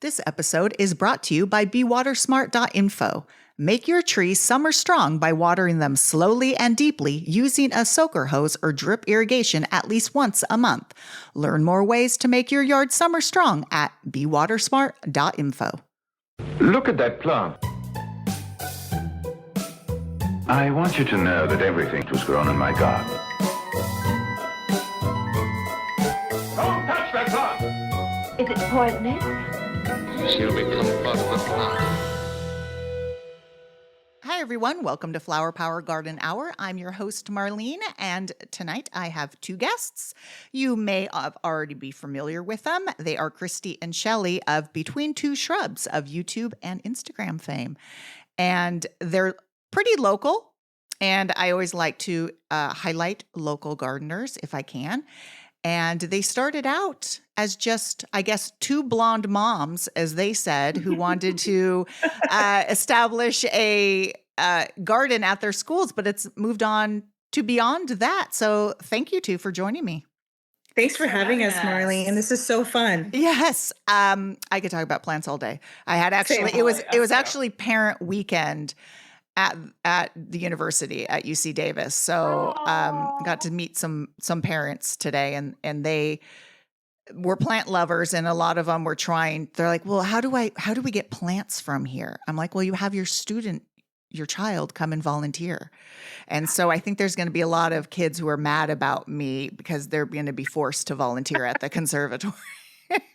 This episode is brought to you by BeWaterSmart.info. Make your trees summer strong by watering them slowly and deeply using a soaker hose or drip irrigation at least once a month. Learn more ways to make your yard summer strong at BeWaterSmart.info. Look at that plant. I want you to know that everything was grown in my garden. Don't touch that plant! Is it poisonous? She'll become part of the plant. Hi, everyone. Welcome to Flower Power Garden Hour. I'm your host, Marlene, and tonight I have two guests. You may already be familiar with them. They are Christy and Shelley of Between Two Shrubs of YouTube and Instagram fame. And they're pretty local, and I always like to highlight local gardeners if I can. And they started out as just, I guess, two blonde moms, as they said, who wanted to establish a garden at their schools, but it's moved on to beyond that. So thank you two for joining me. Thanks for having us, Marlene. This is so fun. Yes. I could talk about plants all day. I had actually, it was actually parent weekend at the university at UC Davis. So got to meet some parents today, and they were plant lovers, and a lot of them were trying. They're like, well, how do we get plants from here? I'm like, well, you have your child come and volunteer. And so I think there's going to be a lot of kids who are mad about me because they're going to be forced to volunteer at the conservatory.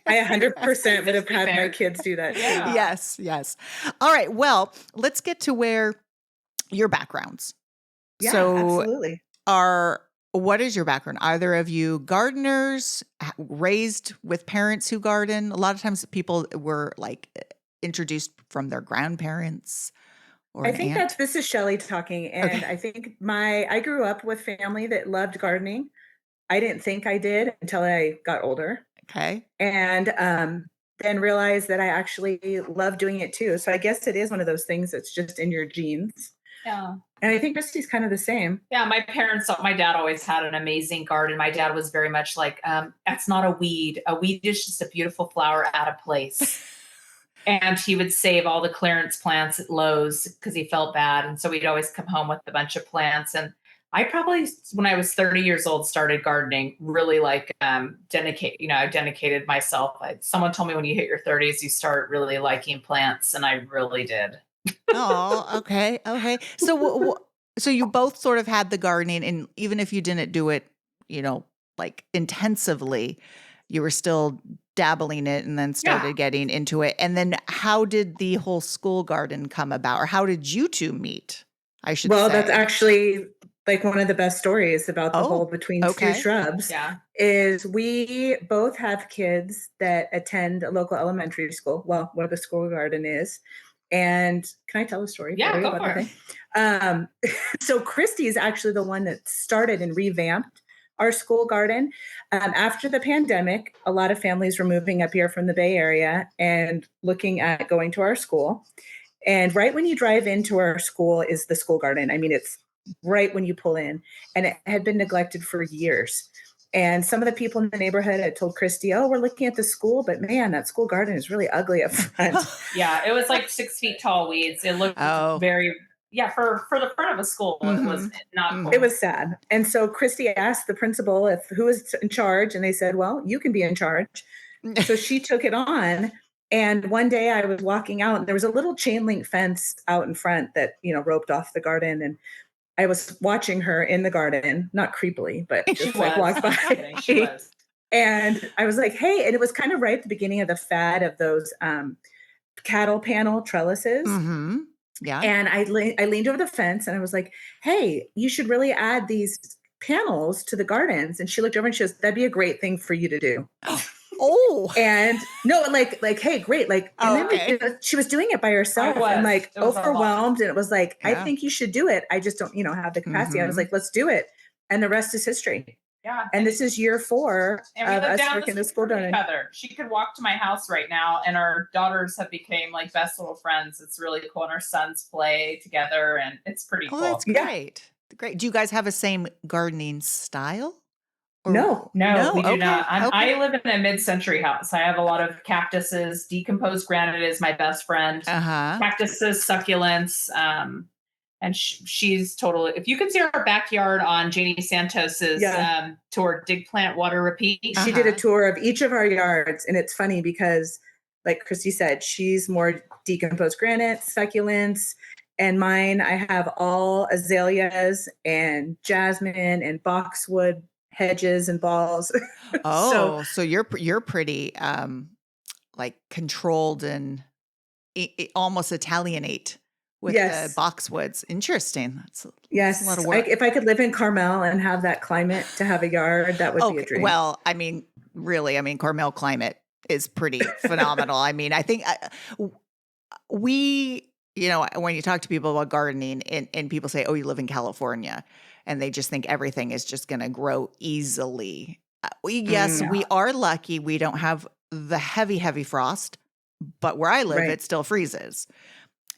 I 100% would have had my kids do that. Yeah. Yes. All right. Well, let's get to where your backgrounds. Yeah, so absolutely. What is your background? Either of you gardeners, raised with parents who garden? A lot of times people were like introduced from their grandparents. I think this is Shelley talking. And okay. I think I grew up with family that loved gardening. I didn't think I did until I got older. Okay. And then realized that I actually love doing it too. So I guess it is one of those things that's just in your genes. Yeah. And I think Christy's kind of the same. Yeah. My dad always had an amazing garden. My dad was very much like, that's not a weed. A weed is just a beautiful flower out of place. And he would save all the clearance plants at Lowe's because he felt bad. And so we'd always come home with a bunch of plants. And I probably, when I was 30 years old, started gardening, really like I dedicated myself. Someone told me when you hit your 30s, you start really liking plants. And I really did. Oh, okay. So you both sort of had the gardening, and even if you didn't do it, like intensively, you were still dabbling it and then started getting into it. And then how did the whole school garden come about, or how did you two meet? I should say. Well, that's actually like one of the best stories about the whole Between Two Shrubs is we both have kids that attend a local elementary school. Well, what the school garden is. And can I tell a story? Yeah, go for it. So Christy is actually the one that started and revamped our school garden. After the pandemic, a lot of families were moving up here from the Bay Area and looking at going to our school. And right when you drive into our school is the school garden. I mean, it's right when you pull in, and it had been neglected for years. And some of the people in the neighborhood had told Christy, oh, we're looking at the school, but man, that school garden is really ugly up front. Yeah, it was like 6 feet tall weeds. It looked very, for the front of a school, it was not cool. It was sad. And so Christy asked the principal who was in charge, and they said, well, you can be in charge. So she took it on. And one day I was walking out, and there was a little chain link fence out in front that, roped off the garden. And I was watching her in the garden, not creepily, but just walked by. She was. And I was like, hey, and it was kind of right at the beginning of the fad of those cattle panel trellises. Mm-hmm. Yeah. And I leaned over the fence and I was like, hey, you should really add these panels to the gardens. And she looked over and she goes, that'd be a great thing for you to do. Oh, and no, like, hey, great. Like, and then she was doing it by herself and like overwhelmed. And it was like, I think you should do it. I just don't, have the capacity. I was like, let's do it. And the rest is history. Yeah. And this is year 4 of us working the school garden. She could walk to my house right now, and our daughters have become like best little friends. It's really cool. And our sons play together, and it's pretty cool. That's great. Great. Do you guys have a same gardening style? Or- No, we do Okay, not. okay. I live in a mid-century house. I have a lot of cactuses. Decomposed granite is my best friend. Uh-huh. Cactuses, succulents, and she's totally. If you can see our backyard on Janie Santos's tour, Dig Plant Water Repeat. She did a tour of each of our yards, and it's funny because, like Christy said, she's more decomposed granite, succulents, and mine, I have all azaleas and jasmine and boxwood hedges and balls. Oh, so you're pretty like controlled and almost Italianate with the boxwoods. Interesting. That's a lot of work. If I could live in Carmel and have that climate to have a yard, that would be a dream. Well, I mean, really, Carmel climate is pretty phenomenal. I mean, I think when you talk to people about gardening and people say, oh, you live in California, and they just think everything is just going to grow easily. We are lucky. We don't have the heavy, heavy frost, but where I live, it still freezes.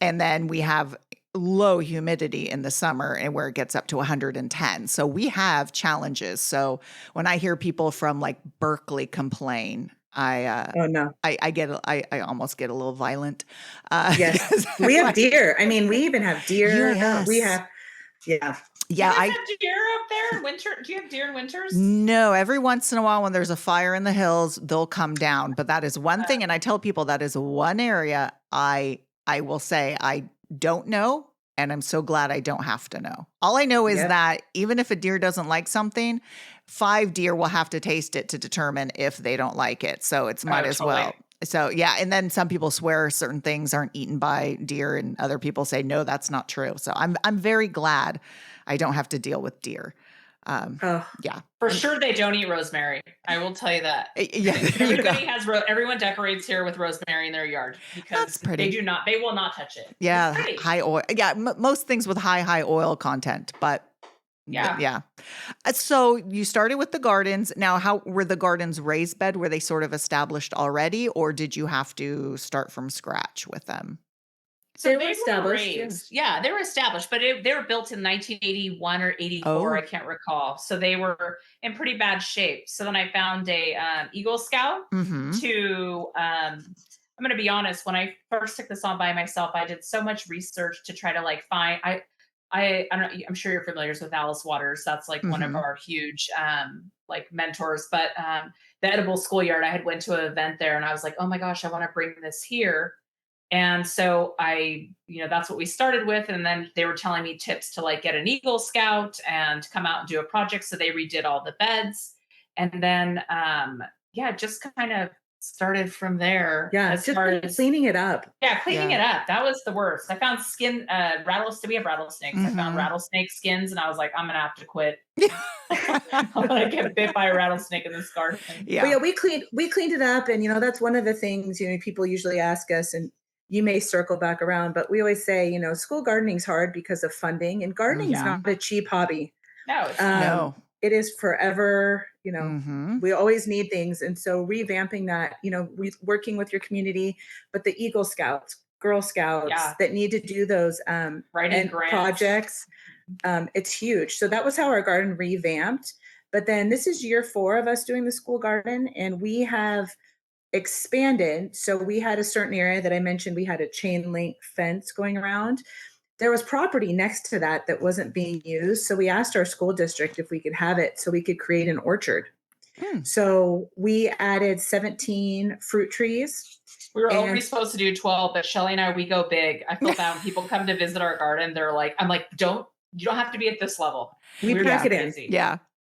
And then we have low humidity in the summer and where it gets up to 110. So we have challenges. So when I hear people from like Berkeley complain, I almost get a little violent. Yes, we have deer. I mean, we even have deer. Yes. We have, Yeah, I have deer up there in winter. Do you have deer in winters? No, every once in a while when there's a fire in the hills, they'll come down. But that is one thing, and I tell people that is one area I will say I don't know, and I'm so glad I don't have to know. All I know is that even if a deer doesn't like something, 5 deer will have to taste it to determine if they don't like it. So it's might as well. So yeah, and then some people swear certain things aren't eaten by deer, and other people say no, that's not true. So I'm very glad I don't have to deal with deer. Yeah, for sure they don't eat rosemary. I will tell you that. Yeah, everyone decorates here with rosemary in their yard because they will not touch it. Yeah, high oil. Yeah, most things with high oil content, but. Yeah. So you started with the gardens. Now, how were the gardens raised bed? Were they sort of established already, or did you have to start from scratch with them? So they were established. Yeah, they were established, but they were built in 1981 or 84. I can't recall. So they were in pretty bad shape. So then I found a Eagle Scout to. I'm going to be honest. When I first took this on by myself, I did so much research to try to find. I don't know, I'm sure you're familiar with Alice Waters. That's one of our huge mentors. But the Edible Schoolyard, I had went to an event there and I was like, oh my gosh, I want to bring this here. And so that's what we started with. And then they were telling me tips to get an Eagle Scout and come out and do a project. So they redid all the beds. And then, just kind of started from there. Yeah, as just far as cleaning it up. Yeah, cleaning it up. That was the worst. I found skin rattlesnakes. We have rattlesnakes. I found rattlesnake skins, and I was like, I'm gonna have to quit. I'm gonna get bit by a rattlesnake in this garden. Yeah, well, we cleaned it up, and that's one of the things people usually ask us, and you may circle back around, but we always say school gardening's hard because of funding, and gardening's not a cheap hobby. No, it's no. It is forever, we always need things. And so revamping that, working with your community, but the Eagle Scouts, Girl Scouts that need to do those projects, it's huge. So that was how our garden revamped. But then this is year 4 of us doing the school garden, and we have expanded. So we had a certain area that I mentioned, we had a chain link fence going around. There was property next to that wasn't being used. So we asked our school district if we could have it so we could create an orchard. So we added 17 fruit trees. We were only supposed to do 12, but Shelley and I, we go big. I feel bad when people come to visit our garden. They're like, you don't have to be at this level. We pack it in.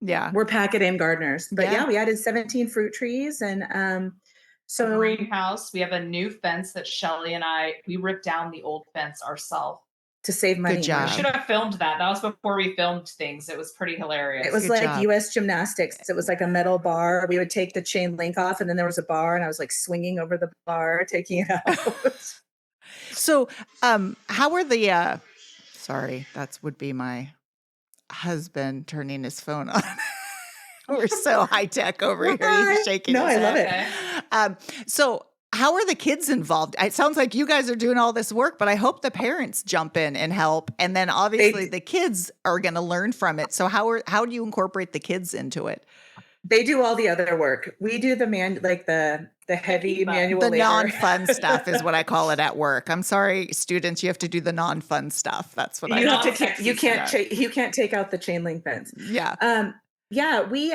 Yeah. We're pack it in gardeners. But we added 17 fruit trees. And so greenhouse, we have a new fence that Shelley and we ripped down the old fence ourselves. To save money. Good job. We should have filmed that. That was before we filmed things. It was pretty hilarious. It was US gymnastics. It was like a metal bar. We would take the chain link off, and then there was a bar, and I was swinging over the bar, taking it out. So, how are the, sorry, that would be my husband turning his phone on. We're so high tech over here. He's shaking his head. I love it. So, how are the kids involved? It sounds like you guys are doing all this work, but I hope the parents jump in and help. And then obviously the kids are going to learn from it. So how do you incorporate the kids into it? They do all the other work. We do the heavy manual The labor. non-fun stuff is what I call it at work. I'm sorry, students, you have to do the non-fun stuff. That's what I You call have it. to. You can't take out the chain link fence. Yeah. Yeah. We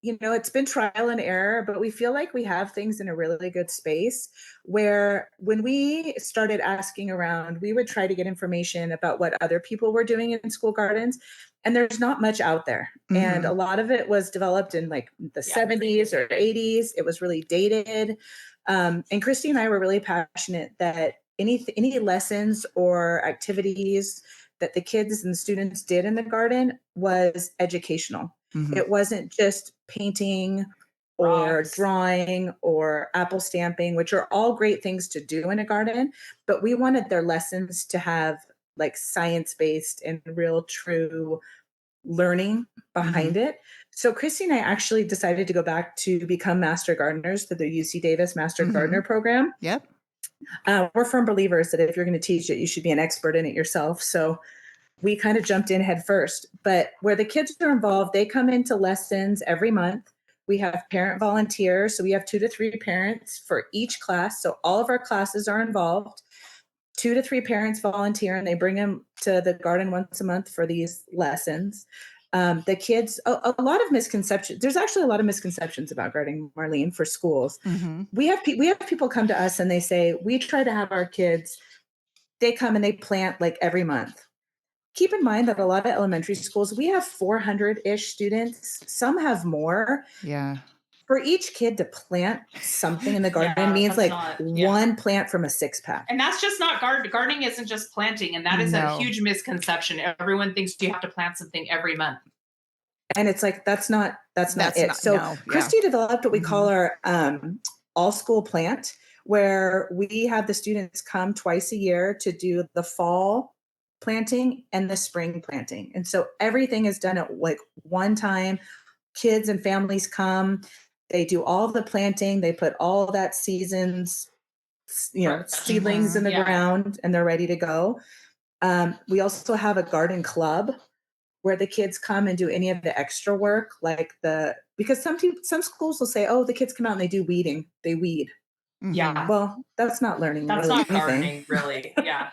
it's been trial and error, but we feel like we have things in a really good space where when we started asking around, we would try to get information about what other people were doing in school gardens. And there's not much out there. And a lot of it was developed in like the 70s or 80s. It was really dated. And Christy and I were really passionate that any lessons or activities that the kids and the students did in the garden was educational. It wasn't just painting or drawing or apple stamping, which are all great things to do in a garden, but we wanted their lessons to have like science-based and real true learning behind it. So Christy and I actually decided to go back to become master gardeners through the UC Davis Master Gardener program. Yep. We're firm believers that if you're going to teach it, you should be an expert in it yourself. So we kind of jumped in head first. But where the kids are involved, they come into lessons every month. We have parent volunteers. So we have 2 to 3 parents for each class. So all of our classes are involved. 2 to 3 parents volunteer and they bring them to the garden once a month for these lessons. The kids, a lot of misconceptions. There's actually a lot of misconceptions about gardening, Marlene, for schools. We have people come to us and they say, we try to have our kids, they come and they plant like every month. Keep in mind that a lot of elementary schools, we have 400-ish students. Some have more. Yeah. For each kid to plant something in the garden means like one plant from a 6-pack. And that's just not gardening isn't just planting. And that is a huge misconception. Everyone thinks you have to plant something every month. And it's like, that's not it. Christy developed what we call our all school plant, where we have the students come twice a year to do the fall planting and the spring planting. And so everything is done at like one time. Kids and families come, they do all the planting, they put all that seasonings in the ground, and they're ready to go. We also have a garden club where the kids come and do any of the extra work, because some schools will say, oh, the kids come out and they do weeding, they weed. Yeah. Well, that's not learning. That's really not anything. gardening, really. Yeah.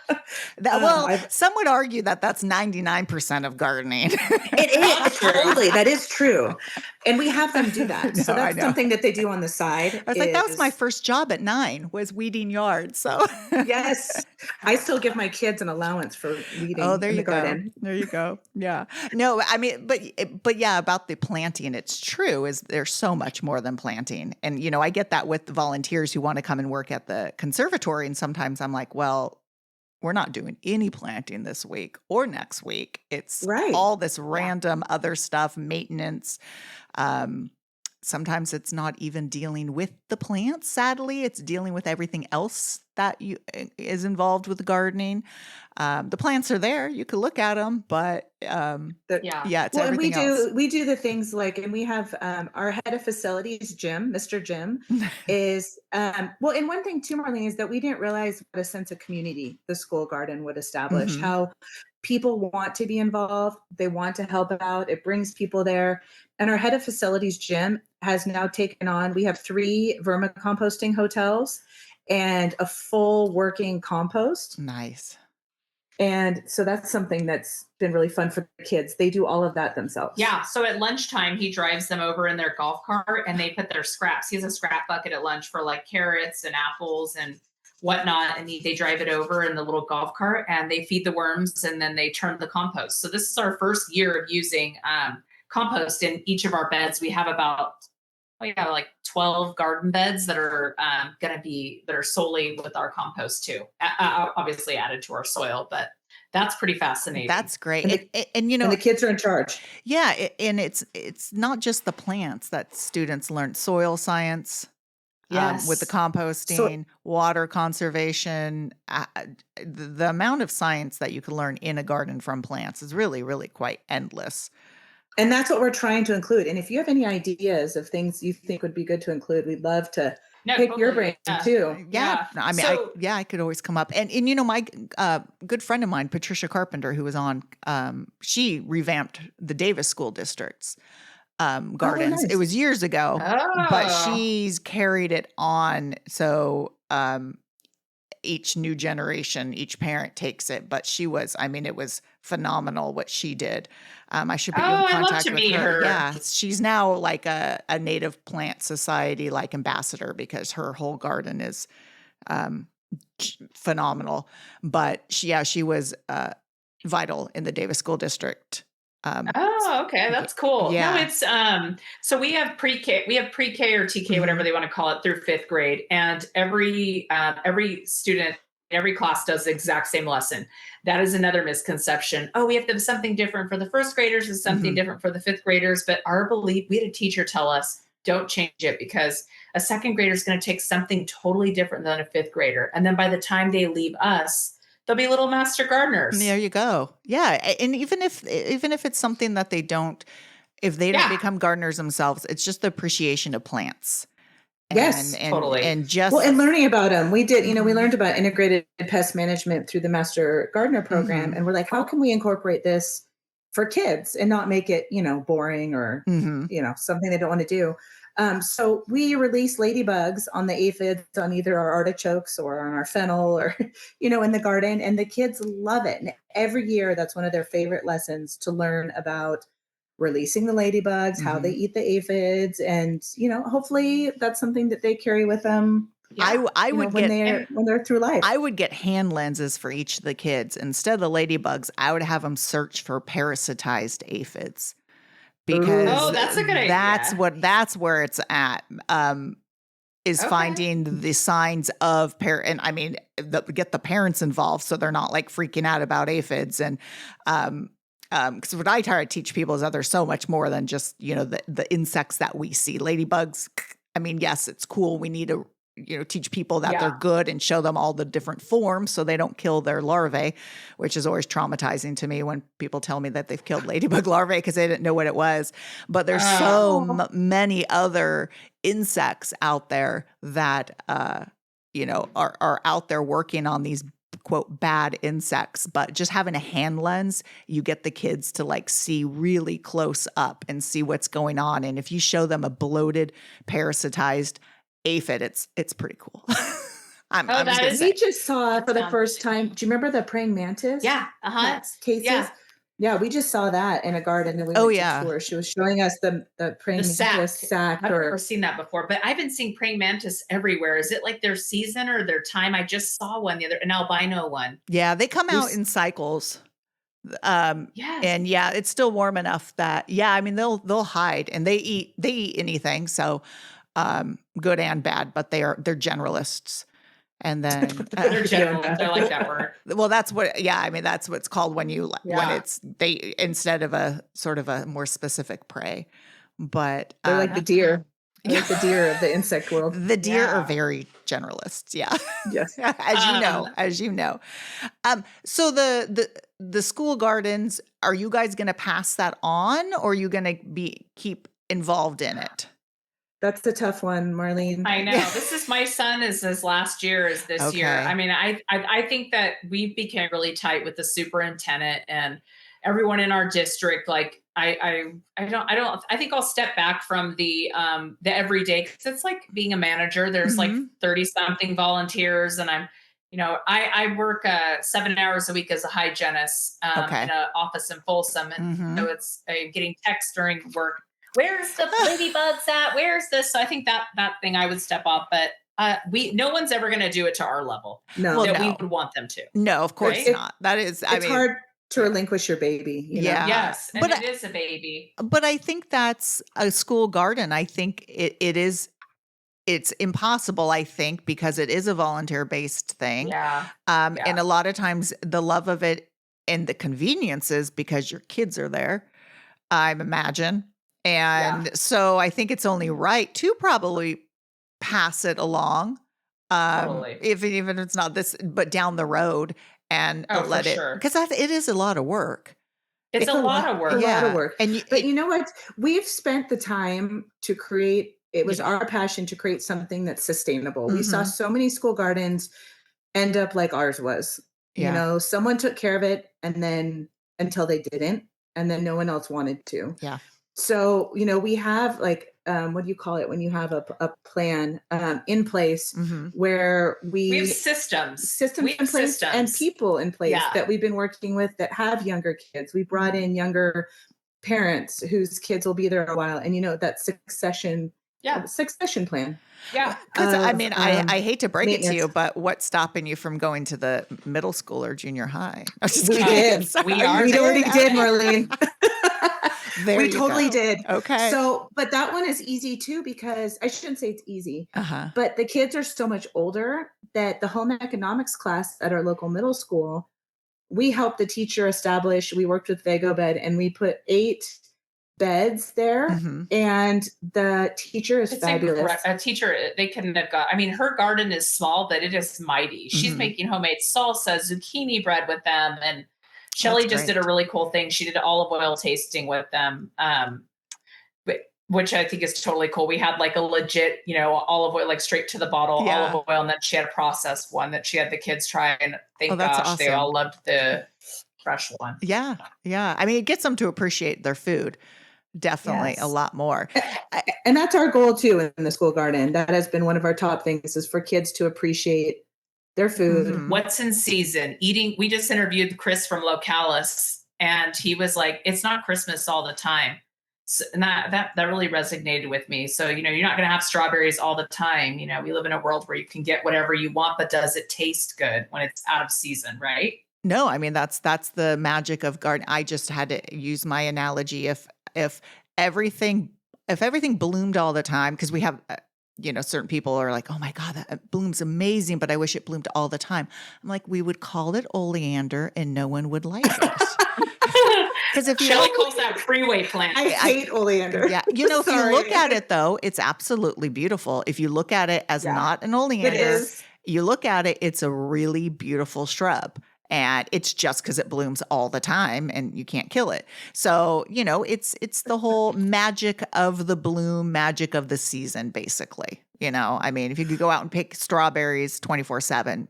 Some would argue that that's 99% of gardening. It is totally. That is true. And we have them do that. So that's something that they do on the side. I was like, that was my first job at 9, was weeding yards. So yes, I still give my kids an allowance for weeding. Oh, there in you the garden. go. There you go. Yeah. No, I mean, but yeah, about the planting, it's true. Is there's so much more than planting, and I get that with the volunteers who want to come and work at the conservatory, and sometimes I'm like, well, we're not doing any planting this week or next week. It's all this random other stuff, maintenance. Sometimes it's not even dealing with the plants. Sadly, it's dealing with everything else that is involved with gardening. The plants are there; you could look at them, but it's everything else. We do the things like, and we have our head of facilities, Jim, Mr. Jim, is and one thing too, Marlene, is that we didn't realize what a sense of community the school garden would establish. How people want to be involved, they want to help out. It brings people there. And our head of facilities, Jim, has now taken on. We have 3 vermicomposting hotels and a full working compost. Nice. And so that's something that's been really fun for the kids. They do all of that themselves. Yeah. So at lunchtime, he drives them over in their golf cart and they put their scraps. He has a scrap bucket at lunch for like carrots and apples and whatnot. And they drive it over in the little golf cart and they feed the worms and then they turn the compost. So this is our first year of using compost in each of our beds. We have like 12 garden beds that are that are solely with our compost too, obviously added to our soil, but that's pretty fascinating. That's great. And the kids are in charge. Yeah. And it's not just the plants that students learn, soil science, with the composting, water conservation. The amount of science that you can learn in a garden from plants is really, really quite endless. And that's what we're trying to include. And if you have any ideas of things you think would be good to include, we'd love to pick your brain too. Yeah. I mean, I could always come up. And my good friend of mine, Patricia Carpenter, who was on, she revamped the Davis school districts gardens. It nice. was years ago, but Oh. she's carried it on. So each new generation, each parent takes it. But she was, I mean, it was phenomenal what she did. I should put you in Oh, I'd love contact to with meet her. Yeah, she's now like a native plant society like ambassador because her whole garden is phenomenal. But she was vital in the Davis School District. Oh, okay, that's cool. Yeah. No, it's so we have pre-K or TK, whatever they want to call it, through 5th grade, and every student, every class does the exact same lesson. That is another misconception. Oh, we have to have something different for the 1st graders and something different for the 5th graders. But our belief, we had a teacher tell us, don't change it, because a 2nd grader is going to take something totally different than a 5th grader, and then by the time they leave us, they'll be little master gardeners. There you go. Yeah, and even if it's something that they don't, if they don't become gardeners themselves, it's just the appreciation of plants. Yes, totally. And just well, and learning about them. We did, we learned about integrated pest management through the Master Gardener program, and we're like, how can we incorporate this for kids and not make it, boring or something they don't want to do. So we release ladybugs on the aphids on either our artichokes or on our fennel or, in the garden, and the kids love it. And every year, that's one of their favorite lessons, to learn about releasing the ladybugs, how they eat the aphids, and hopefully that's something that they carry with them. Yeah. I would when get when they're through life. I would get hand lenses for each of the kids. Instead of the ladybugs, I would have them search for parasitized aphids. Because that's a good idea. That's where it's at. Is finding the signs of and I mean, get the parents involved so they're not like freaking out about aphids. And because what I try to teach people is that there's so much more than just the insects that we see. Ladybugs, I mean, yes, it's cool. We need to teach people that they're good and show them all the different forms so they don't kill their larvae, which is always traumatizing to me when people tell me that they've killed ladybug larvae because they didn't know what it was. But there's so many other insects out there that are out there working on these quote bad insects. But just having a hand lens, you get the kids to like see really close up and see what's going on. And if you show them a bloated, parasitized aphid, it's pretty cool. We just saw for the first time. Do you remember the praying mantis? Yeah. Cases. Yeah, we just saw that in a garden, and we went to tour. She was showing us the praying mantis sack. I've never seen that before, but I've been seeing praying mantis everywhere. Is it like their season or their time? I just saw one an albino one. Yeah, they come out in cycles. And it's still warm enough that I mean they'll hide, and they eat anything. So good and bad, but they're generalists. And then they're generalists. I like that word. Well, that's what. Yeah, I mean that's what it's called when when it's they instead of a sort of a more specific prey. But they're like the deer. They're like the deer of the insect world. The deer are very generalists. Yeah. Yes. as you know. So the school gardens, are you guys going to pass that on, or are you going to keep involved in it? That's the tough one, Marlene. I know. This is my son is his last year is this year. I mean, I think that we became really tight with the superintendent and everyone in our district. Like I think I'll step back from the everyday, because it's like being a manager. There's like 30 something volunteers, and I'm, I work 7 hours a week as a hygienist in an office in Folsom. And so it's getting texts during work. Where's the ladybugs at? Where's this? So I think that thing I would step off, but no one's ever going to do it to our level. No, we would want them to. No, of course not. That is, it's hard to relinquish your baby. Yeah. Yes. And it is a baby. But I think that's a school garden. I think it's impossible, I think, because it is a volunteer-based thing. Yeah. And a lot of times the love of it and the convenience is because your kids are there, I imagine. And so I think it's only right to probably pass it along. Totally. Even if it's not this, but down the road and let it, because it is a lot of work. It's a lot of work. A lot of work. But you know what? We've spent the time to create, it was our passion to create something that's sustainable. We saw so many school gardens end up like ours was. Someone took care of it, and then until they didn't, and then no one else wanted to. Yeah. So, we have like, what do you call it when you have a plan in place Mhm. where We have we systems. systems We in have place and systems. people in place Yeah. that we've been working with that have younger kids. We brought in younger parents whose kids will be there a while, and that Yeah. succession plan Yeah. Because I of mean, I hate to break it to maintenance. you, but what's stopping you from going to the middle school or junior high? I'm just We kidding. did. So- We are you are We doing already that? did, Marlene. There We you totally go. did. Okay. So, but that one is easy too, because I shouldn't say it's easy, Uh-huh. but the kids are so much older that the home economics class at our local middle school, we helped the teacher establish, we worked with Vago Bed, and we put 8 beds there. Mhm. And the teacher is It's fabulous. a teacher, they couldn't have got, I mean, her garden is small, but it is mighty. She's Mhm. making homemade salsa, zucchini bread with them. And Shelley That's just did a great. really cool thing. She did olive oil tasting with them. Which I think is totally cool. We had like a legit, olive oil, like straight to the bottle Yeah. olive oil. And then she had a processed one that she had the kids try. And Oh, thank that's gosh, they awesome. all loved the fresh one. Yeah. Yeah. I mean, it gets them to appreciate their food definitely a Yes. lot more. And that's our goal too in the school garden. That has been one of our top things, is for kids to appreciate their food. Mhm. What's in season? Eating. We just interviewed Chris from Localis, and he was like, "It's not Christmas all the time," so, and that really resonated with me. So you're not going to have strawberries all the time. We live in a world where you can get whatever you want, but does it taste good when it's out of season, right? No, I mean that's the magic of garden. I just had to use my analogy. If everything bloomed all the time, because we have certain people are like, oh my God, that blooms amazing, but I wish it bloomed all the time. I'm like, we would call it oleander and no one would like it. Because if you Shelley calls that freeway plant. I hate oleander. yeah, if you look Sorry. at it though, it's absolutely beautiful. If you look at it as Yeah. not an It oleander, is. you look at it, it's a really beautiful shrub. And it's just because it blooms all the time and you can't kill it. So, it's the whole magic of the bloom, magic of the season, basically. I mean, if you could go out and pick strawberries 24/7,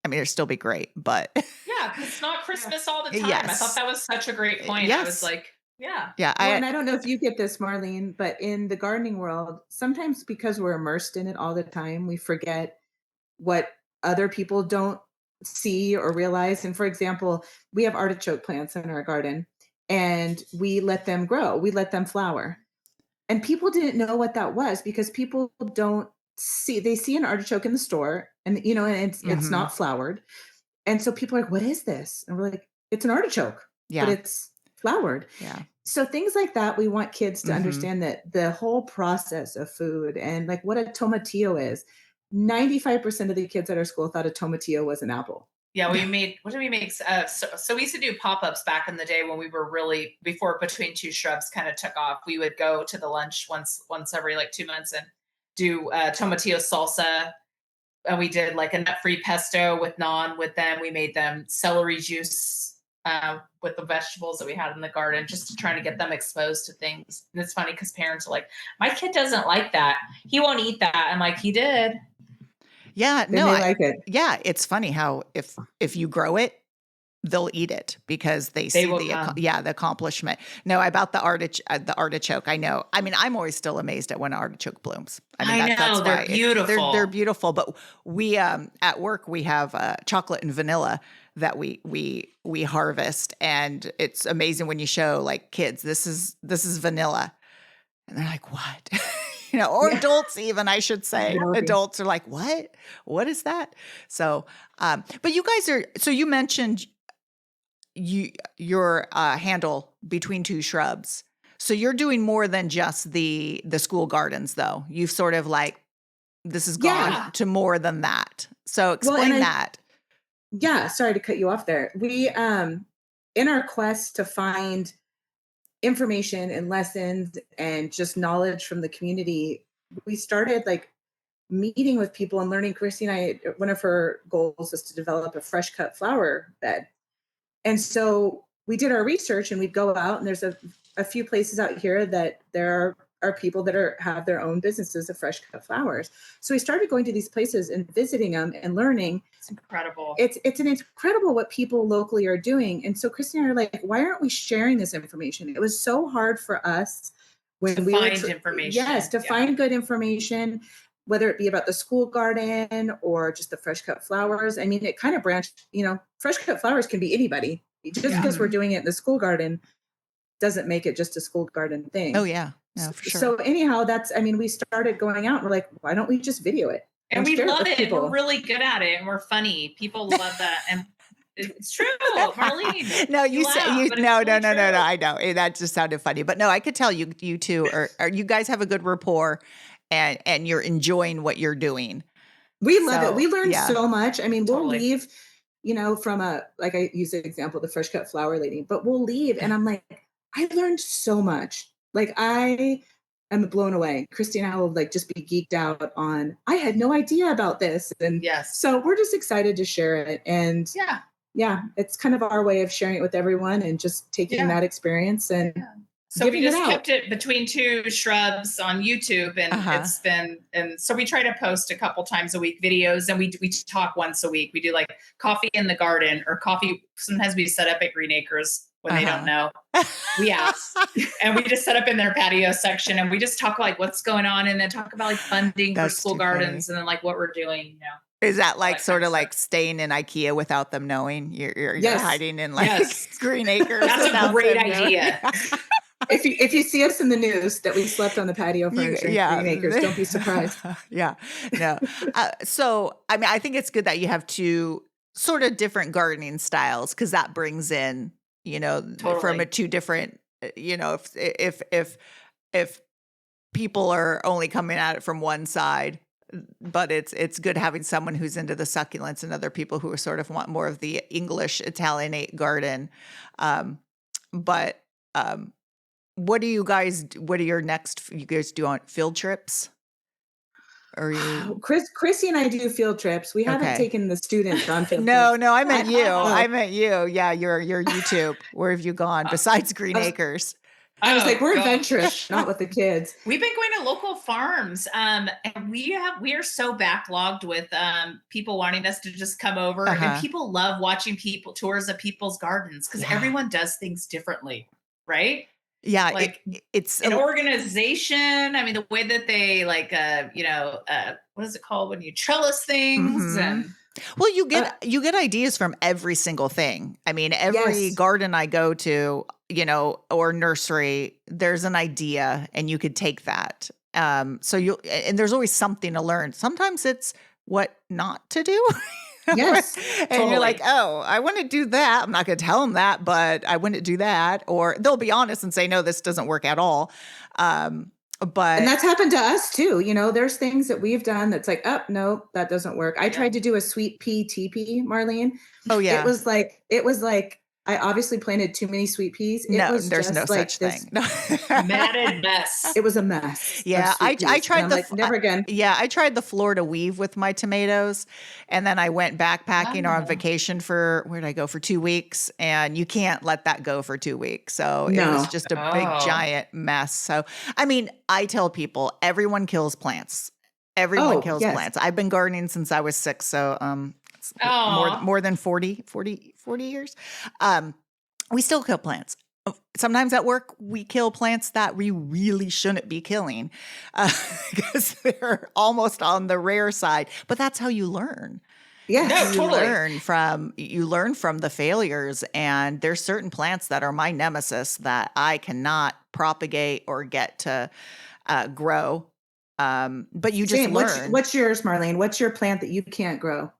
I mean, it'd still be great, but Yeah, because it's not Christmas all the time. I Yes. thought that was such a great point. I Yes. was like, yeah. yeah, Well, and I don't know if you get this, Marlene, but in the gardening world, sometimes because we're immersed in it all the time, we forget what other people don't see or realize. And for example, we have artichoke plants in our garden, and we let them grow, we let them flower. And people didn't know what that was, because people don't they see an artichoke in the store, and and it's Mhm. not flowered. And so people are like, what is this? And we're like, it's an artichoke, but yeah, it's flowered. yeah. So things like that, we want kids to Mhm. understand that the whole process of food, and like what a tomatillo is. 95% of the kids at our school thought a tomatillo was an apple. Yeah, what did we make? So we used to do pop-ups back in the day when we were really, before Between Two Shrubs kind of took off. We would go to the lunch once every like 2 months and do tomatillo salsa. And we did like a nut-free pesto with naan with them. We made them celery juice with the vegetables that we had in the garden, just trying to get them exposed to things. And it's funny because parents are like, my kid doesn't like that. He won't eat that. I'm like, he did. Yeah, They no, may like it. yeah, it's funny how if you grow it, they'll eat it because they see will the come. the accomplishment. No, about the artichoke, I know. I mean, I'm always still amazed at when an artichoke blooms. I mean, I that's know, they're why beautiful. they're beautiful. But we at work we have chocolate and vanilla that we harvest, and it's amazing when you show like kids this is vanilla, and they're like, what? Or Yeah. adults even, I should say. Exactly. Adults are like, what? What is that? So, but you guys so you mentioned your handle Between Two Shrubs. So you're doing more than just the school gardens, though. You've sort of like, this has gone Yeah. to more than that. So explain and that. Yeah, sorry to cut you off there. We in our quest to find information and lessons and just knowledge from the community, we started like meeting with people and learning. Christy and I, one of her goals was to develop a fresh cut flower bed. And so we did our research, and we'd go out, and there's a few places out here that there are people that have their own businesses of fresh cut flowers. So we started going to these places and visiting them and learning. It's incredible. It's an incredible what people locally are doing. And so Christy and I are like, why aren't we sharing this information? It was so hard for us when to we were find information. Yes, to find good information, whether it be about the school garden or just the fresh cut flowers. I mean, it kind of branched, fresh cut flowers can be anybody. Just because we're doing it in the school garden doesn't make it just a school garden thing. Oh yeah. No, for sure. So anyhow, we started going out and we're like, why don't we just video it? And we love it. People? We're really good at it and we're funny. People love that. And it's true, Marlene. No, you laugh, say you but no, it's no, really no, no, no. true. I know that just sounded funny, but no, I could tell you two are you guys have a good rapport, and you're enjoying what you're doing. We love it. We learn so much. I mean, Totally. We'll leave, from like I use the example, the fresh cut flower lady, but we'll leave and I'm like, I learned so much. Like I am blown away. Christy and I will just be geeked out on, I had no idea about this. And yes. So we're just excited to share it. And yeah, it's kind of our way of sharing it with everyone and just taking that experience and so we just kept it between Two Shrubs on YouTube, and it's been, and so we try to post a couple times a week videos, and we talk once a week. We do like coffee in the garden or coffee. Sometimes we set up at Green Acres when they don't know. We ask, and we just set up in their patio section, and we just talk like what's going on, and then talk about like funding for school gardens, and then like what we're doing. Is that like sort of like staying in IKEA without them knowing? You're hiding in like Green Acres. That's a great idea. If you see us in the news that we slept on the patio furniture in Green Acres, don't be surprised. No. So, I mean, I think it's good that you have two sort of different gardening styles because that brings in, from a two different, if people are only coming at it from one side, but it's good having someone who's into the succulents and other people who are sort of want more of the English Italianate garden. What are your next, you guys do on field trips? Or you? Chrissy and I do field trips. We haven't taken the students on field trips. No, I meant you. I meant you. Yeah, your YouTube. Where have you gone besides Green Acres? I was like, we're adventurous, not with the kids. We've been going to local farms, and we are so backlogged with people wanting us to just come over, and people love watching tours of people's gardens because everyone does things differently, right? Yeah, like it's an organization. I mean, the way that they what is it called when you trellis things and. Well, you get ideas from every single thing. I mean, every garden I go to, or nursery, there's an idea and you could take that. And there's always something to learn. Sometimes it's what not to do. Yes. And you're like, oh, I want to do that. I'm not going to tell them that, but I wouldn't do that. Or they'll be honest and say, no, this doesn't work at all. And that's happened to us too. There's things that we've done that's like, oh, no, that doesn't work. I tried to do a sweet pea teepee, Marlene. Oh yeah. It was like, I obviously planted too many sweet peas. There's no such thing. Matted mess. It was a mess. Yeah, I tried never again. Yeah, I tried the Florida weave with my tomatoes, and then I went backpacking or on vacation where'd I go for 2 weeks, and you can't let that go for 2 weeks. So it was just a big giant mess. So I mean, I tell people everyone kills plants. Everyone kills plants. I've been gardening since I was 6, so more than 40 years. We still kill plants. Sometimes at work, we kill plants that we really shouldn't be killing because they're almost on the rare side. But that's how you learn. Yeah, You learn from the failures, and there's certain plants that are my nemesis that I cannot propagate or get to grow. But you just learn. What's yours, Marlene? What's your plant that you can't grow?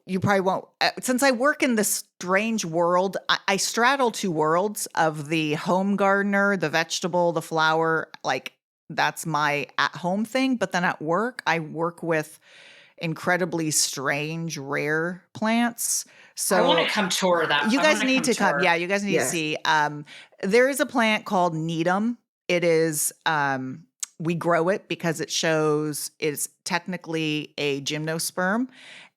You probably won't. Since I work in this strange world, I straddle two worlds of the home gardener, the vegetable, the flower. Like that's my at-home thing. But then at work, I work with incredibly strange, rare plants. So I want to come tour that. You guys need to come. Yeah, you guys need to see. There is a plant called Needham. It is. We grow it because it shows it's technically a gymnosperm.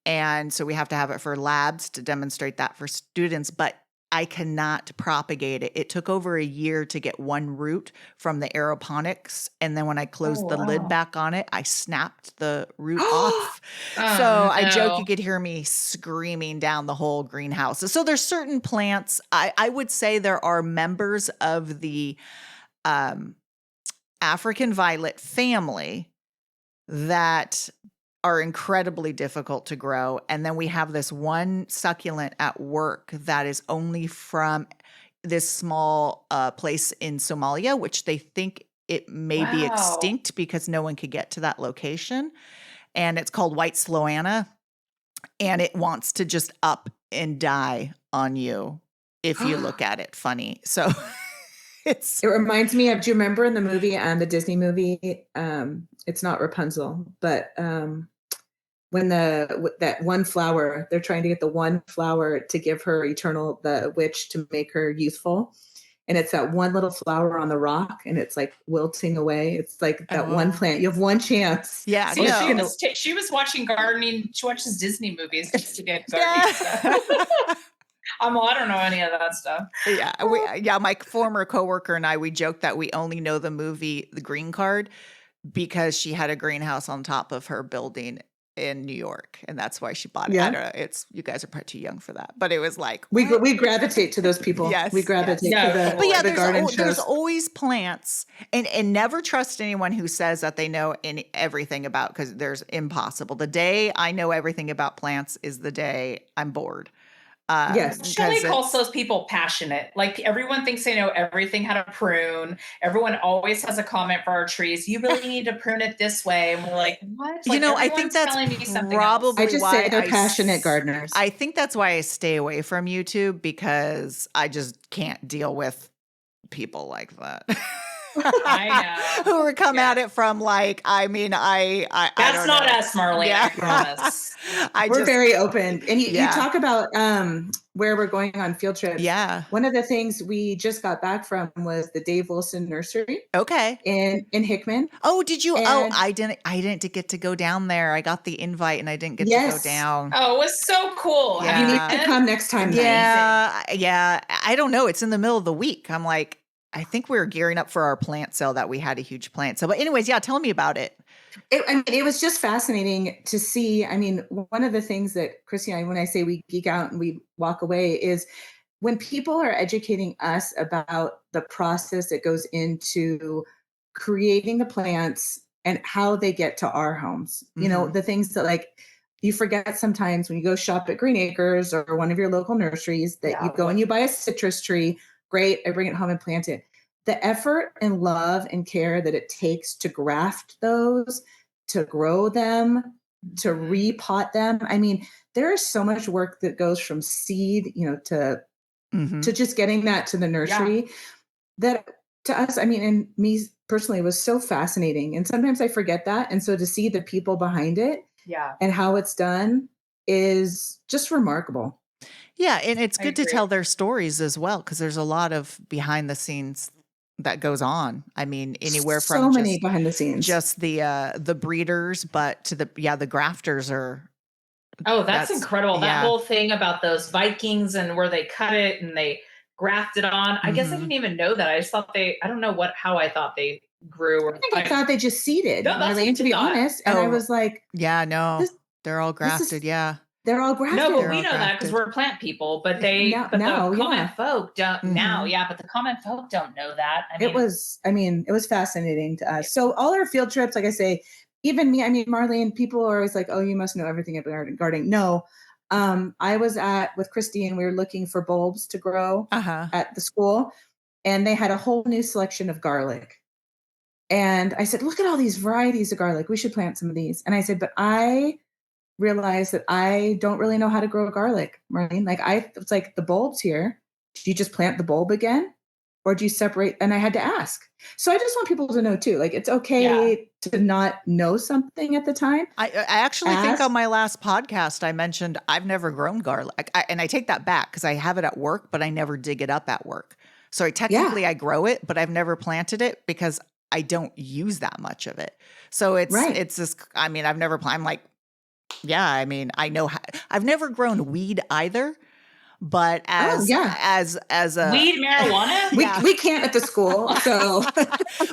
And so we have to have it for labs to demonstrate that for students, but I cannot propagate it. It took over a year to get one root from the aeroponics. And then when I closed the lid back on it, I snapped the root off. I joke you could hear me screaming down the whole greenhouse. So there's certain plants. I would say there are members of the African violet family that are incredibly difficult to grow. And then we have this one succulent at work that is only from this small place in Somalia, which they think it may be Wow. extinct because no one could get to that location. And it's called white sloana. And it wants to just up and die on you if you look at it funny. So It reminds me of, do you remember in the movie, the Disney movie, it's not Rapunzel, but when that one flower, they're trying to get the one flower to give her eternal, the witch, to make her youthful. And it's that one little flower on the rock, and it's like wilting away. It's like that one plant. You have one chance. Yeah. See, No. she was watching gardening. She watches Disney movies just to get gardening stuff. I don't know any of that stuff. Yeah. My former coworker and I, we joked that we only know the movie The Green Card because she had a greenhouse on top of her building in New York, and that's why she bought it. Yeah. I don't know. You guys are probably too young for that, but it was like we gravitate to those people. Yes, we gravitate yes. to No, but yeah, the garden there's shows. always plants, and never trust anyone who says that they know everything about, because there's impossible. The day I know everything about plants is the day I'm bored. Yes. Shelley calls those people passionate. Like, everyone thinks they know everything how to prune. Everyone always has a comment for our trees. You really need to prune it this way. And we're like, what? Like, I think everyone's that's telling me something probably I just why say they're passionate gardeners. I think that's why I stay away from YouTube, because I just can't deal with people like that. I know. Who are come at it from like, I That's don't not know. us, Marlene. Yeah. I promise. We're very open. And you Yeah. talk about where we're going on field trips. Yeah. One of the things we just got back from was the Dave Wilson Nursery Okay. in Hickman. Oh, did you? And- I didn't get to go down there. I got the invite and I didn't get to Yes. go down. Oh, it was so cool. Yeah. You need to come next time. then. Yeah. I don't know. It's in the middle of the week. I'm like, I think we were gearing up for our plant sale that we had a huge plant sale. But anyways, yeah, tell me about it. It was just fascinating to see. I mean, one of the things that Christy and I, when I say we geek out and we walk away, is when people are educating us about the process that goes into creating the plants and how they get to our homes. You know, the things that, like, you forget sometimes when you go shop at Green Acres or one of your local nurseries that you go and you buy a citrus tree. Great, I bring it home and plant it. The effort and love and care that it takes to graft those, to grow them, to repot them. I mean, there is so much work that goes from seed, to just getting that to the nursery. That to us, I mean, and me personally, was so fascinating. And sometimes I forget that. And so to see the people behind it and how it's done is just remarkable. Yeah, and it's good to agree. tell their stories as well, because there's a lot of behind the scenes that goes on. I mean, anywhere from so many behind the scenes, just the breeders, but to the grafters are. Oh, that's incredible. That yeah. whole thing about those Vikings and where they cut it and they graft it on. I guess I didn't even know that. I just thought I don't know how I thought they grew. Or I thought they just seeded, No, that's Marlene, to be what I thought. honest. And I was like, Yeah, no, they're all this grafted. is- they're all grafted. No, but They're we all know that because grafted. we're plant people. But Now- the now, common folk don't now. Mhm. Yeah, but the common folk don't know that. It was fascinating to us. So all our field trips, like I say, even me, I mean, Marlene, people are always like, oh, you must know everything about gardening. No, I was with Christy and we were looking for bulbs to grow at the school, and they had a whole new selection of garlic. And I said, look at all these varieties of garlic. We should plant some of these. And I said, but I realized that I don't really know how to grow garlic, Marlene. Like it's like the bulbs here. Do you just plant the bulb again? Or do you separate? And I had to ask. So I just want people to know too, like, it's okay to not know something at the time. I actually think on my last podcast, I mentioned I've never grown garlic. And I take that back because I have it at work, but I never dig it up at work. So I grow it, but I've never planted it because I don't use that much of it. So it's this, I mean, I've never planted, I'm like, yeah, I mean, I know I've never grown weed either, but as a weed marijuana. We can't at the school, so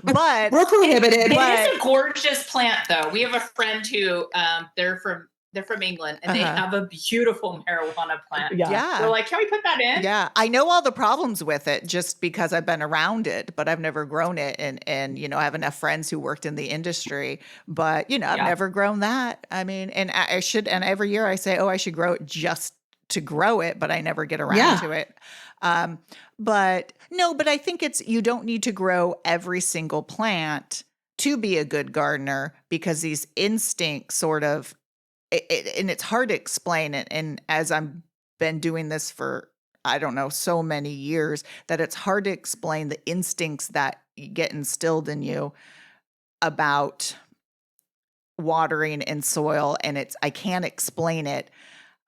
but we're prohibited. It is a gorgeous plant, though. We have a friend who they're from They're from England, and they Uh-huh. have a beautiful marijuana plant. Yeah. They're like, can we put that in? Yeah, I know all the problems with it just because I've been around it, but I've never grown it. And I have enough friends who worked in the industry, but I've Yeah. never grown that. I mean, and I should, and every year I say, oh, I should grow it just to grow it, but I never get around Yeah. to it. But no, but I think you don't need to grow every single plant to be a good gardener, because these instincts sort of, and it's hard to explain it. And as I'm been doing this for, I don't know, so many years, that it's hard to explain the instincts that get instilled in you about watering and soil. And I can't explain it,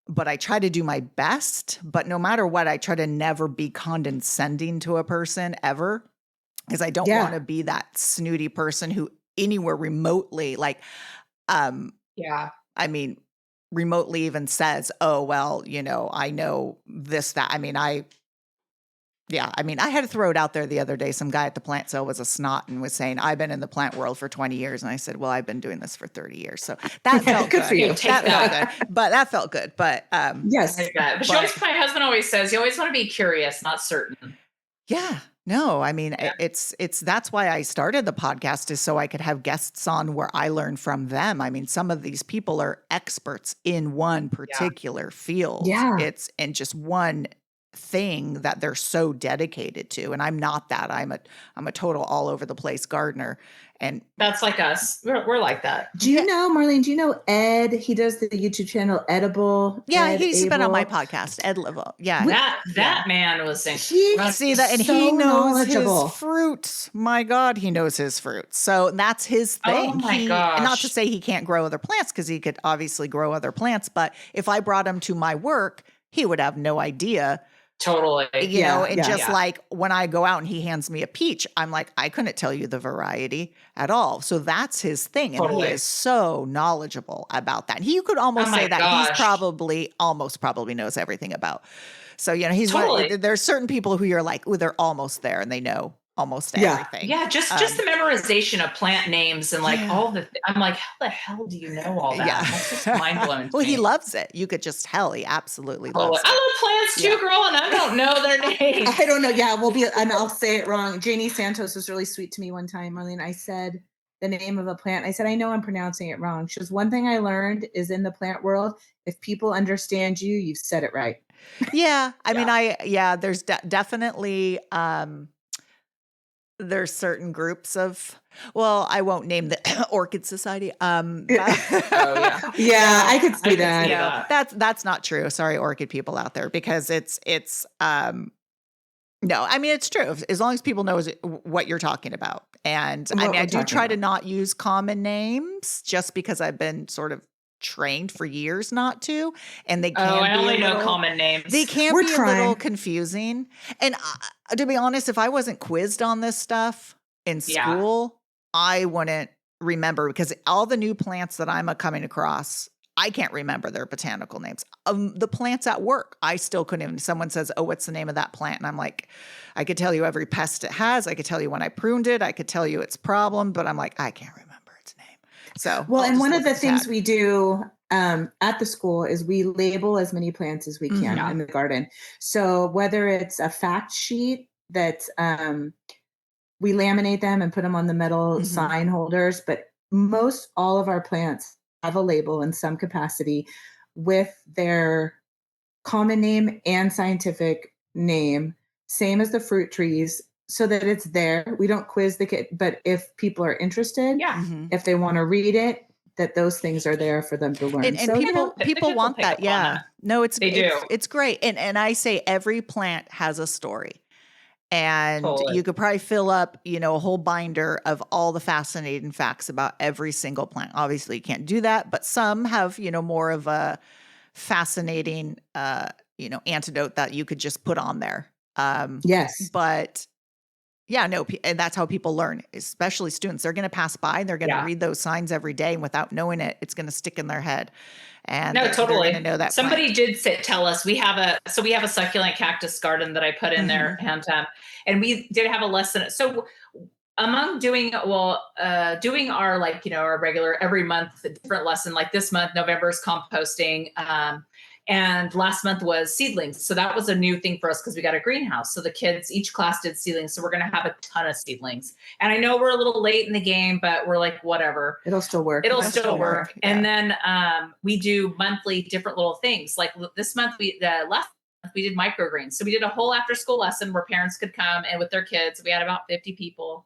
but I try to do my best. But no matter what, I try to never be condescending to a person ever, because I don't Yeah. want to be that snooty person who anywhere remotely, like, Yeah. I mean, remotely even says, oh, well, I know this, that. I mean, I had to throw it out there the other day. Some guy at the plant sale was a snot and was saying, I've been in the plant world for 20 years. And I said, well, I've been doing this for 30 years. So that felt Good good. for you. Take That felt that. good. But that felt good. But Yes. Like that. But my husband always says, you always want to be curious, not certain. yeah, no, I mean, Yeah. it's that's why I started the podcast, is so I could have guests on where I learn from them. I mean, some of these people are experts in one particular field. Yeah. It's in just one thing that they're so dedicated to. And I'm not that. I'm a total all over the place gardener. And That's like us. We're like that. Do you know, Marlene, do you know Ed? He does the YouTube channel Edible. yeah, Ed he's been on my Abel. podcast, Ed Level. Yeah. That man was He- incredible. See that, and So he knows knowledgeable. his fruits. My God, he knows his fruits. So that's his thing. Oh my And gosh. not to say he can't grow other plants, because he could obviously grow other plants. But if I brought him to my work, he would have no idea. Totally. And yeah. just Yeah. like when I go out and he hands me a peach, I'm like, I couldn't tell you the variety at all. So that's his thing. And Totally. he is so knowledgeable about that. And you could almost Oh my say that gosh. he's probably knows everything about. So, he's Totally. there's certain people who you're like, oh, they're almost there and they know almost Yeah. everything. Yeah, just the memorization of plant names and like Yeah. all the. I'm like, how the hell do you know all that? Yeah. That's just mind blowing. Well, he loves it. You could just tell he absolutely Oh, loves I it. love plants too, Yeah. girl, and I don't know their names. I don't know. Yeah, and I'll say it wrong. Janie Santos was really sweet to me one time, Marlene. I said the name of a plant. I said, I know I'm pronouncing it wrong. She goes, one thing I learned is in the plant world, if people understand you, you've said it right. Yeah. I mean, there's definitely, there's certain groups of, well, I won't name the Orchid Society. Oh, yeah. Yeah, I could see I can that. see No, that. that's not true. Sorry, orchid people out there, because no, I mean, it's true. As long as people know what you're talking about. And I What mean, we're I do talking try to about. not use common names, just because I've been sort of trained for years not to. And they can Oh, I be only a know little, common names. they can We're be a little trying. confusing. And to be honest, if I wasn't quizzed on this stuff in Yeah. school, I wouldn't remember, because all the new plants that I'm coming across, I can't remember their botanical names. The plants at work, I still couldn't even. Someone says, oh, what's the name of that plant? And I'm like, I could tell you every pest it has. I could tell you when I pruned it. I could tell you its problem, but I'm like, I can't remember its name. So, Well, I'll and just one look of the at things tag. we do at the school is we label as many plants as we can Mhm. in the garden. So whether it's a fact sheet that we laminate them and put them on the metal Mhm. sign holders, but most all of our plants have a label in some capacity with their common name and scientific name, same as the fruit trees, so that it's there. We don't quiz the kid, but if people are interested, Yeah. Mhm. if they want to read it, that those things are there for them to learn. And So, people the people kids will want pick that. up on Yeah. that. No, it's They do. It's great. And I say every plant has a story. And Totally. you could probably fill up, a whole binder of all the fascinating facts about every single plant. Obviously, you can't do that, but some have, more of a fascinating, antidote that you could just put on there. yes. But yeah, no, and that's how people learn, especially students. They're going to pass by and they're going to Yeah. read those signs every day, and without knowing it, it's going to stick in their head. And No, they're totally. going to know that Somebody plant. did tell us we have a succulent cactus garden that I put in there, and we did have a lesson. So among doing our, like, our regular every month different lesson, like this month November is composting, and last month was seedlings, so that was a new thing for us because we got a greenhouse, so the kids, each class did seedlings, so we're going to have a ton of seedlings. And I know we're a little late in the game, but we're like, whatever, It'll still work. it'll It'll still still work. work, And then we do monthly different little things, like this month the last month we did microgreens, so we did a whole after school lesson where parents could come and with their kids, we had about 50 people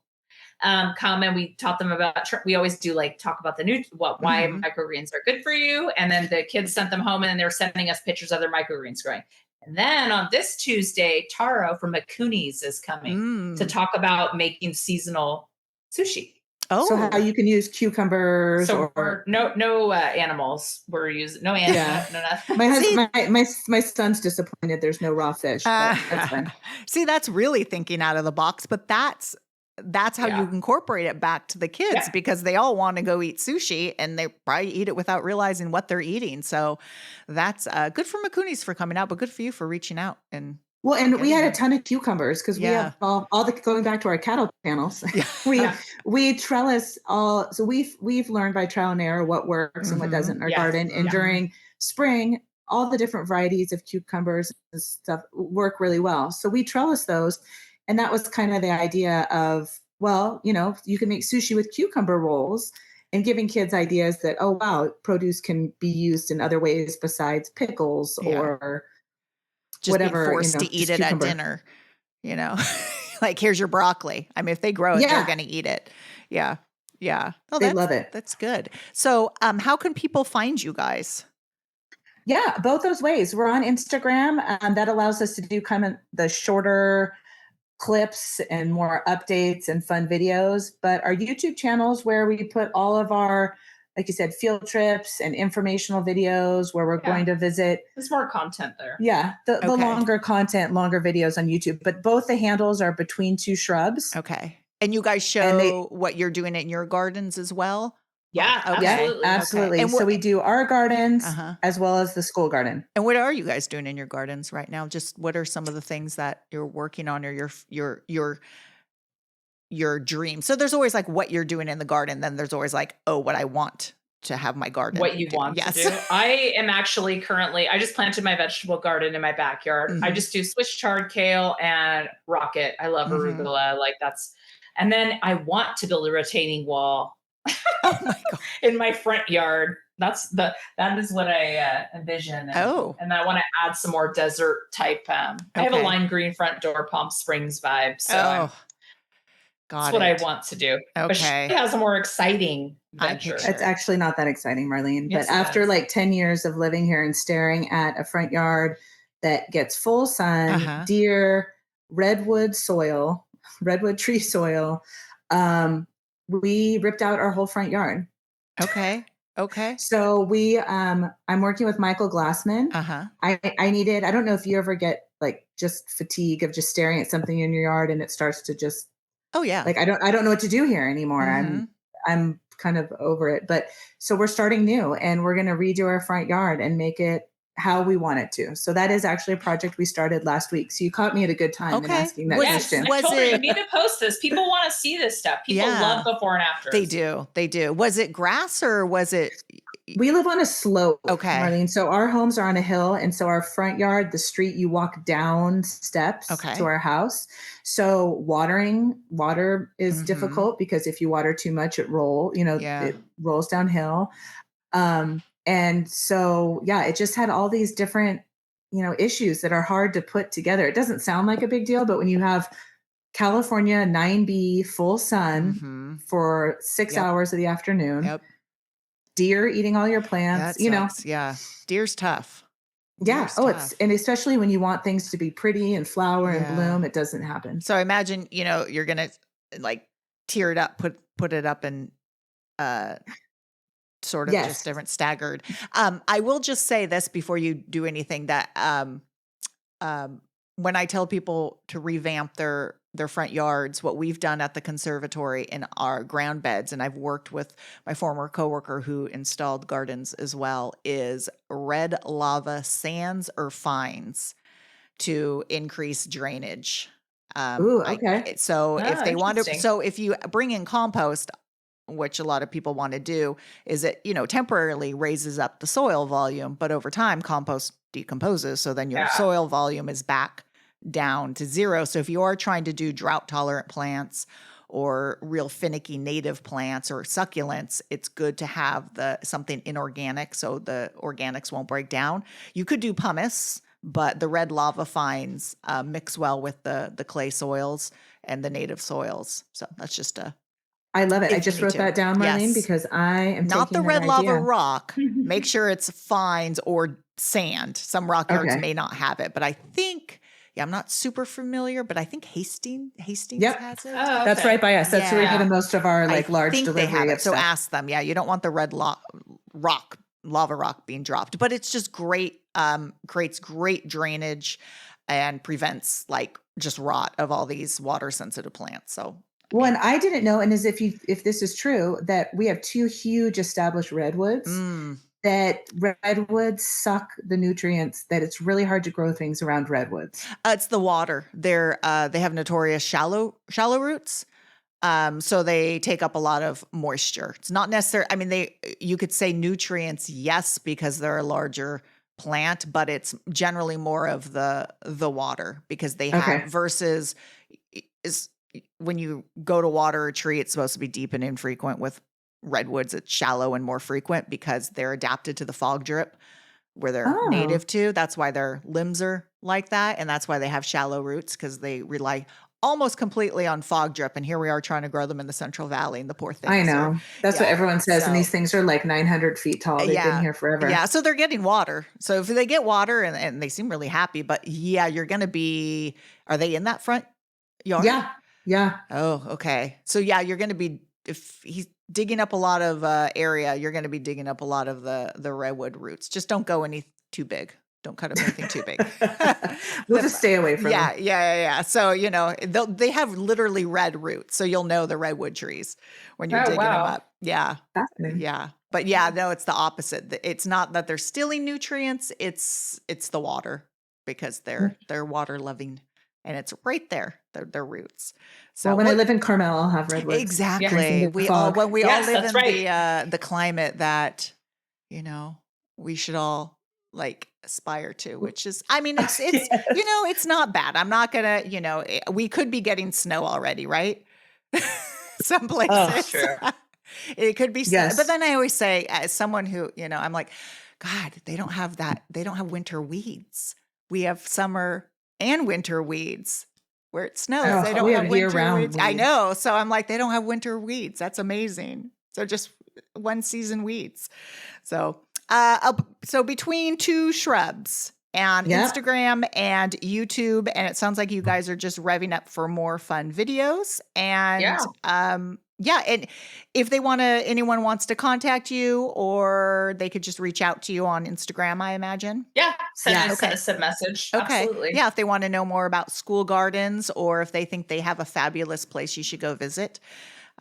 come, and we taught them about, we always do like talk about why Mhm. microgreens are good for you. And then the kids sent them home and they were sending us pictures of their microgreens growing. And then on this Tuesday, Taro from Makuni's is coming to talk about making seasonal sushi. So how Oh, you can use cucumbers So or no animals. We're using no animals. Yeah. No nothing. my See- husband, my son's disappointed there's no raw fish. But that's fine. see, that's really thinking out of the box, but that's how you Yeah. incorporate it back to the kids Yeah. because they all want to go eat sushi and they probably eat it without realizing what they're eating. So that's good for Makuni's for coming out, but good for you for reaching out. And Well, and we had a Yeah. ton of cucumbers because we Yeah. have all the, going back to our cattle panels. Yeah. Yeah. we trellis all, so we've learned by trial and error what works and what Mhm. doesn't in our Yes. garden. And Yeah. during spring, all the different varieties of cucumbers and stuff work really well. So we trellis those, and that was kind of the idea of, well, you can make sushi with cucumber rolls, and giving kids ideas that, oh wow, produce can be used in other ways besides pickles Yeah. or just whatever, being forced to eat just it cucumber. at dinner, like here's your broccoli. I mean, if they grow it, they're Yeah. going to eat it. Yeah. Yeah. Oh, They that's, love it. That's good. So, how can people find you guys? Yeah, both those ways. We're on Instagram. That allows us to do kind of the shorter clips and more updates and fun videos. But our YouTube channels, where we put all of our, like you said, field trips and informational videos where we're Yeah. going to visit. There's more content there. Yeah, the Okay. longer content, longer videos on YouTube. But both the handles are Between Two Shrubs. Okay. And you guys show And they- what you're doing in your gardens as well? Yeah, Okay. Yeah, absolutely. absolutely. And So we do our gardens Uh-huh. as well as the school garden. And what are you guys doing in your gardens right now? Just what are some of the things that you're working on or your dream? So there's always like what you're doing in the garden. Then there's always like, oh, what I want to have my garden. What you do. want Yes. to do. I am actually I just planted my vegetable garden in my backyard. I Mhm. just do Swiss chard, kale, and rocket. I love Mhm. arugula. And then I want to build a retaining wall Oh my God. in my front yard. That is what I envision. Oh. And I want to add some more desert type. I have a Okay. lime green front door, Palm Springs vibe. So Oh. Got that's what it. I want to do. But she Okay. has a more exciting I venture. picture It's actually not that exciting, Marlene. Yes, But it after is. like 10 years of living here and staring at a front yard that gets full sun, Uh-huh. deer, redwood tree soil, we ripped out our whole front yard. Okay. Okay. So I'm working with Michael Glassman. Uh-huh. I needed, I don't know if you ever get like just fatigue of just staring at something in your yard and it starts to just Oh yeah. like, I don't know what to do here anymore. Mhm. I'm kind of over it. But so we're starting new and we're going to redo our front yard and make it how we want it to. So that is actually a project we started last week. So you caught me at a good time in Okay. asking that Was- question. I was told her you it- need to post this. People want to see this stuff. People Yeah. love before and after. They do. They do. Was it grass or was it We live on a slope, Okay. Marlene. So our homes are on a hill. And so our front yard, the street, you walk down steps Okay. to our house. So water is Mhm. difficult because if you water too much, it Yeah. it rolls downhill. And so, yeah, it just had all these different, issues that are hard to put together. It doesn't sound like a big deal, but when you have California 9B full sun Mhm. for 6 Yep. hours of the afternoon, Yep. deer eating all your plants, That sucks. Yeah. Deer's tough. yeah. Deer's Oh, tough. and especially when you want things to be pretty and flower and Yeah. bloom, it doesn't happen. So I imagine, you're going to like tear it up, put it up in sort of Yes. just different staggered. I will just say this before you do anything that when I tell people to revamp their front yards, what we've done at the conservatory in our ground beds, and I've worked with my former coworker who installed gardens as well, is red lava sands or fines to increase drainage Ooh, okay. So if Oh, they want to, interesting. so if you bring in compost, which a lot of people want to do, is it, temporarily raises up the soil volume, but over time compost decomposes. So then your Yeah. soil volume is back down to zero. So if you are trying to do drought tolerant plants or real finicky native plants or succulents, it's good to have something inorganic so the organics won't break down. You could do pumice, but the red lava fines mix well with the clay soils and the native soils. So that's just I love it. I if you just need wrote to. that down, Marlene, Yes. because I am Not the taking that red lava idea. rock. Make sure it's fines or sand. Some rock yards Okay. may not have it, but I think, I'm not super familiar, but I think Hastings Yep. has it. Oh, That's okay. right by us. That's where we Yeah. get most of our I large think they have delivery it. of So stuff. ask them. Yeah, you don't want the red lava rock being dropped, but it's just great. Creates great drainage and prevents just rot of all these water sensitive plants. So Well, and I didn't know, and if this is true, that we have two huge established redwoods. That redwoods suck the nutrients. That it's really hard to grow things around redwoods. It's the water. They have notorious shallow roots. So they take up a lot of moisture. It's not necessary. I mean, you could say nutrients, yes, because they're a larger plant, but it's generally more of the water because they have Okay. versus is when you go to water a tree, it's supposed to be deep and infrequent. With redwoods, it's shallow and more frequent because they're adapted to the fog drip where they're Oh, native to. That's why their limbs are like that. And that's why they have shallow roots because they rely almost completely on fog drip. And here we are trying to grow them in the Central Valley, and the poor things I know. That's what yeah. everyone says. And So, these things are like 900 feet tall. They've been here forever. yeah. So they're getting water. So if they get water and they seem really happy, but yeah, you're going to be, are they in that front yard? Yeah. Yeah. Oh, okay. So yeah, you're going to be, if he's digging up a lot of area, you're going to be digging up a lot of the redwood roots. Just don't go any too big. Don't cut them anything too big. We'll just stay away from Yeah, them. yeah. So, they have literally red roots. So you'll know the redwood trees when you're Oh, digging them wow. up. Yeah. Fascinating. Yeah. But yeah, no, it's the opposite. It's not that they're stealing nutrients. It's the water because they're water loving and it's right there, their roots. So Well, when I live in Carmel, I'll have redwoods. exactly. Drinking the We fog. when we Yes, all live that's in right. the climate that, we should all aspire to, which is, I mean, it's Yes. it's not bad. I'm not gonna, we could be getting snow already, right? Some Oh, places. true. It could be, Yes. but then I always say, as someone who, I'm like, God, they don't have that. They don't have winter weeds. We have summer and winter weeds. Where it snows, Oh, they don't we have have winter year-round weeds. I weeds. know. So I'm like, they don't have winter weeds. That's amazing. So just one season weeds. So, so between Two Shrubs and Yep. Instagram and YouTube, and it sounds like you guys are just revving up for more fun videos. And Yeah. and if anyone wants to contact you, or they could just reach out to you on Instagram, I imagine. Yeah. Send Okay. us a message. Okay. Absolutely. Yeah, if they want to know more about school gardens, or if they think they have a fabulous place you should go visit.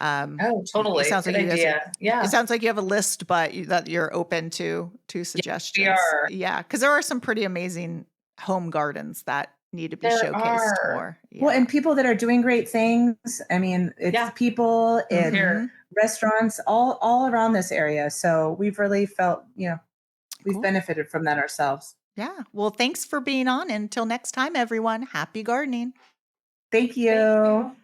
Oh, totally. It sounds Good like you guys. idea. Yeah. It sounds like you have a list, but that you're open to suggestions. we are. Yeah, because there are some pretty amazing home gardens that need to be There showcased are. more. Well, Yeah. and people that are doing great things. I mean, it's Yeah. people, it's Here. restaurants, all around this area. So we've really felt, we've Cool. benefited from that ourselves. Yeah. Well, thanks for being on. Until next time, everyone. Happy gardening. Thank you. Thank you.